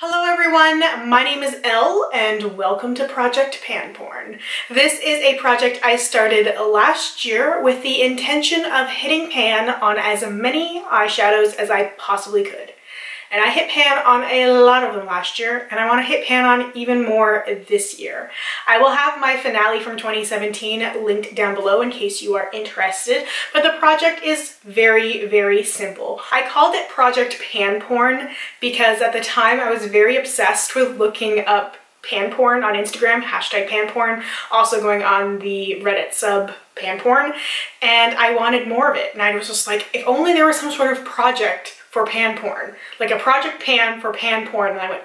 Hello everyone, my name is Elle and welcome to Project Pan Porn. This is a project I started last year with the intention of hitting pan on as many eyeshadows as I possibly could. And I hit pan on a lot of them last year, and I want to hit pan on even more this year. I will have my finale from 2017 linked down below in case you are interested, but the project is very, very simple. I called it Project Pan Porn because at the time I was very obsessed with looking up pan porn on Instagram, hashtag pan porn, also going on the Reddit sub pan porn, and I wanted more of it. And I was just like, if only there was some sort of project for pan porn, like a Project Pan for pan porn. And I went,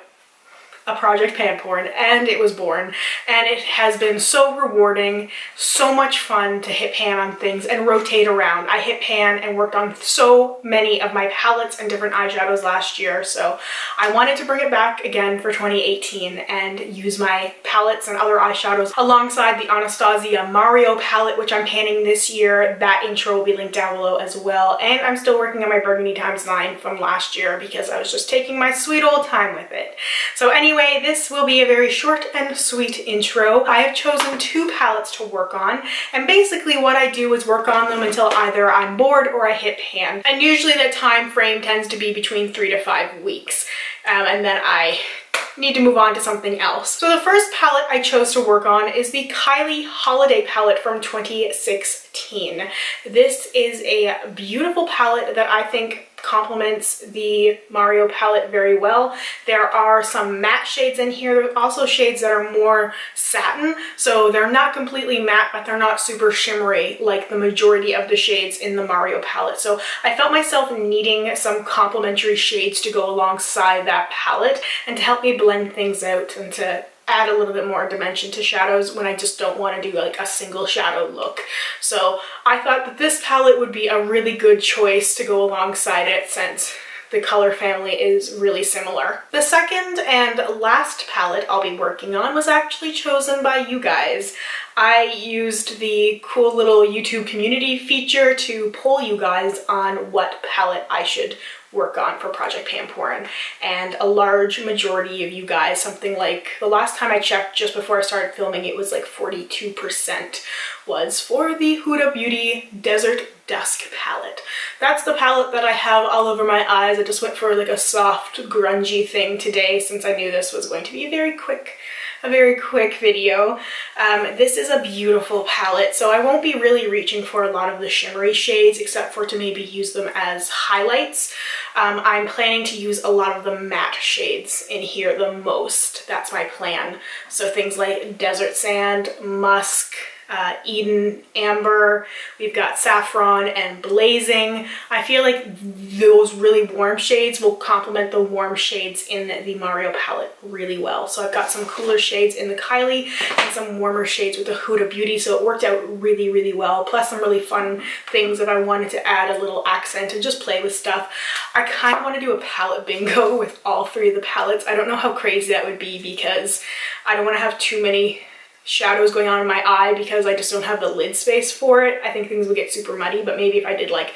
a Project Pan Porn, and it was born. And it has been so rewarding, so much fun to hit pan on things and rotate around. I hit pan and worked on so many of my palettes and different eyeshadows last year, so I wanted to bring it back again for 2018 and use my palettes and other eyeshadows alongside the Anastasia Mario palette, which I'm panning this year. That intro will be linked down below as well, and I'm still working on my Burgundy ×9 from last year because I was just taking my sweet old time with it. So anyway, this will be a very short and sweet intro. I have chosen two palettes to work on, and basically what I do is work on them until either I'm bored or I hit pan. And usually the time frame tends to be between 3 to 5 weeks, and then I need to move on to something else. So the first palette I chose to work on is the Kylie Holiday palette from 2016. This is a beautiful palette that I think complements the Mario palette very well. There are some matte shades in here. There's also shades that are more satin, so they're not completely matte, but they're not super shimmery like the majority of the shades in the Mario palette. So I felt myself needing some complementary shades to go alongside that palette and to help me blend things out and to add a little bit more dimension to shadows when I just don't want to do like a single shadow look. So I thought that this palette would be a really good choice to go alongside it since the color family is really similar. The second and last palette I'll be working on was actually chosen by you guys. I used the cool little YouTube community feature to poll you guys on what palette I should work on for Project Pan Porn, and a large majority of you guys, something like, the last time I checked just before I started filming, it was like 42% was for the Huda Beauty Desert Dusk palette. That's the palette that I have all over my eyes. I just went for like a soft grungy thing today since I knew this was going to be a very quick video. This is a beautiful palette, so I won't be really reaching for a lot of the shimmery shades except for to maybe use them as highlights. I'm planning to use a lot of the matte shades in here the most. That's my plan. So things like Desert Sand, Musk, Eden, Amber, we've got Saffron and Blazing. I feel like those really warm shades will complement the warm shades in the Mario palette really well. So I've got some cooler shades in the Kylie and some warmer shades with the Huda Beauty, so it worked out really, really well. Plus some really fun things if I wanted to add a little accent and just play with stuff. I kind of want to do a palette bingo with all three of the palettes. I don't know how crazy that would be because I don't want to have too many shadows going on in my eye because I just don't have the lid space for it. I think things would get super muddy, but maybe if I did like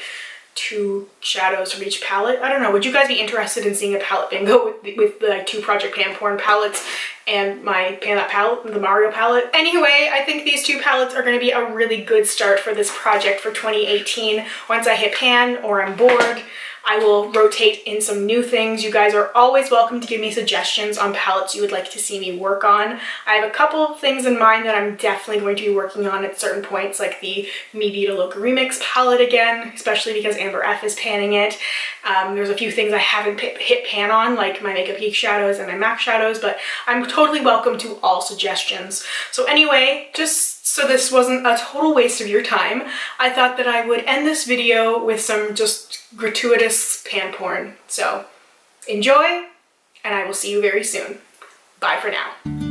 2 shadows from each palette. I don't know. Would you guys be interested in seeing a palette bingo with the 2 Project Pan Porn palettes and my Pan palette, the Mario palette? Anyway, I think these 2 palettes are going to be a really good start for this project for 2018. Once I hit pan or I'm bored, I will rotate in some new things. You guys are always welcome to give me suggestions on palettes you would like to see me work on. I have a couple of things in mind that I'm definitely going to be working on at certain points, like the Mi Vida Loca Remix palette again, especially because Amber F is panning it. There's a few things I haven't hit pan on, like my Makeup Geek shadows and my MAC shadows, but I'm totally welcome to all suggestions. So anyway, just so this wasn't a total waste of your time, I thought that I would end this video with some just gratuitous pan porn. So enjoy, and I will see you very soon. Bye for now.